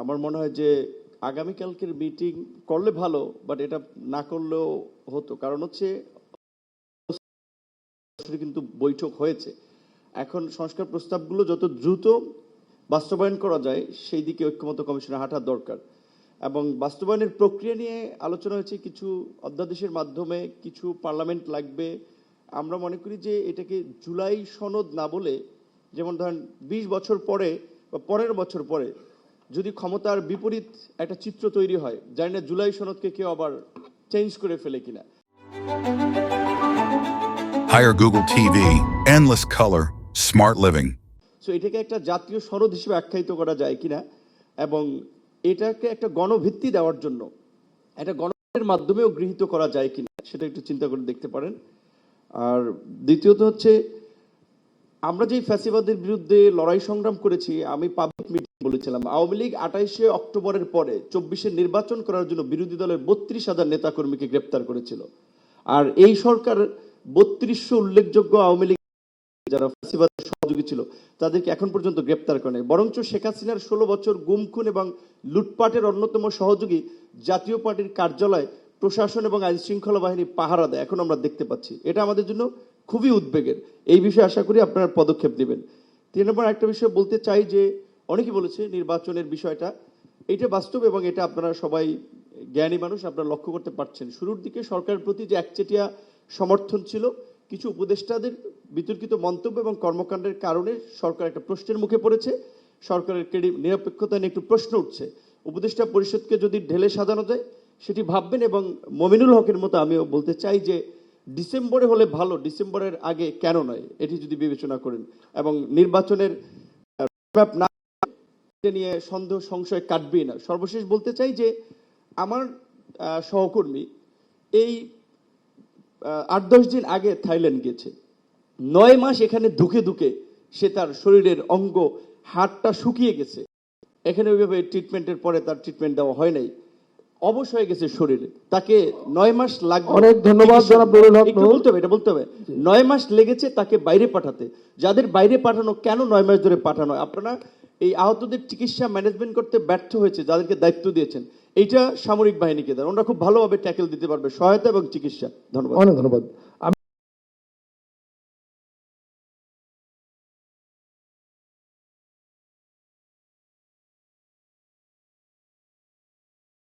আমার মনে হয় যে আগামীকালকের মিটিং করলে ভালো, বাট এটা না করলেও হতো। কারণ হচ্ছে কিন্তু বৈঠক হয়েছে, এখন সংস্কার প্রস্তাবগুলো যত দ্রুত বাস্তবায়ন করা যায় সেই দিকে ঐক্যমত্য কমিশনে হাঁটার দরকার। এবং বাস্তবায়নের প্রক্রিয়া নিয়ে আলোচনা হয়েছে, কিছু অধ্যাদেশের মাধ্যমে, কিছু পার্লামেন্ট লাগবে। আমরা মনে করি যে এটাকে জুলাই সনদ না বলে, যেমন ধরেন 20 বছর পরে বা 15 বছর পরে যদি ক্ষমতার বিপরীত একটা চিত্র তৈরি হয়, জানি না জুলাই সনদকে কেউ আবার চেঞ্জ করে ফেলে কিনা। Hire Google TV, endless color, smart living. So এটাকে একটা জাতীয় সনদ হিসেবে আখ্যায়িত করা যায় কিনা, এবং এটাকে একটা গণভিত্তি দেওয়ার জন্য একটা গণভোটের মাধ্যমেও গৃহীত করা যায় কিনা, সেটা একটু চিন্তা করে দেখতে পারেন। আর দ্বিতীয়ত হচ্ছে, আমরা যেই ফ্যাসিবাদের বিরুদ্ধে লড়াই সংগ্রাম করেছি, আমি পাবলিক মিটিং বলেছিলাম, আওয়ামী লীগ 28শে অক্টোবরের পরে 24-এর নির্বাচন করার জন্য বিরোধী দলের 32,000 নেতাকর্মীকে গ্রেপ্তার করেছিল। আর এই সরকার 3200 উল্লেখযোগ্য আওয়ামী লীগ যারা ফ্যাসিবাদের সহযোগী ছিল তাদেরকে এখন পর্যন্ত গ্রেপ্তার করে নাই, বরঞ্চ শেখ হাসিনার 16 বছর গুম খুন এবং লুটপাটের অন্যতম সহযোগী জাতীয় পার্টির কার্যালয়, প্রশাসন এবং আইন শৃঙ্খলা বাহিনী পাহারা দেয়, এখন আমরা দেখতে পাচ্ছি। এটা আমাদের জন্য খুবই উদ্বেগের। এই বিষয়ে আশা করি আপনারা পদক্ষেপ নেবেন। 3 নম্বর একটা বিষয় বলতে চাই যে, অনেকেই বলেছে নির্বাচনের বিষয়টা, এটা বাস্তব এবং এটা আপনারা সবাই জ্ঞানী মানুষ, আপনারা লক্ষ্য করতে পারছেন। শুরুর দিকে সরকারের প্রতি যে একচেটিয়া সমর্থন ছিল, কিছু উপদেষ্টাদের বিতর্কিত মন্তব্য এবং কর্মকাণ্ডের কারণে সরকার একটা প্রশ্নের মুখে পড়েছে, সরকারের নিরপেক্ষতা নিয়ে একটু প্রশ্ন উঠছে। উপদেষ্টা পরিষদকে যদি ঢেলে সাজানো যায় সেটি ভাববেন। এবং মমিনুল হকের মতো আমিও বলতে চাই যে, ডিসেম্বরে হলে ভালো, ডিসেম্বরের আগে কেন নয়, এটি যদি বিবেচনা করেন এবং নির্বাচনের না নিয়ে সন্দেহ সংশয় কাটবেই না। সর্বশেষ বলতে চাই যে, আমার সহকর্মী এই 8-10 দিন আগে থাইল্যান্ড গেছে, 9 মাস এখানে ধুকে ধুকে সে তার শরীরের অঙ্গ, হাড়টা শুকিয়ে গেছে। এখানে ওইভাবে ট্রিটমেন্টের পরে তার ট্রিটমেন্ট দেওয়া হয় নাই, অবশ হয়ে গেছে শরীরে, তাকে 9 মাস লাগবে। অনেক ধন্যবাদ জনাব নুরুল হক। একটু বলতে হবে, এটা বলতে হবে। 9 মাস লেগেছে তাকে বাইরে পাঠাতে। যাদের বাইরে পাঠানো, কেন 9 মাস ধরে পাঠানো? আপনারা এই আহতদের চিকিৎসা ম্যানেজমেন্ট করতে ব্যর্থ হয়েছে যাদেরকে দায়িত্ব দিয়েছেন, এইটা সামরিক বাহিনীকে দেন, ওরা খুব ভালোভাবে ট্যাকেল দিতে পারবে, সহায়তা এবং চিকিৎসা। ধন্যবাদ। অনেক ধন্যবাদ।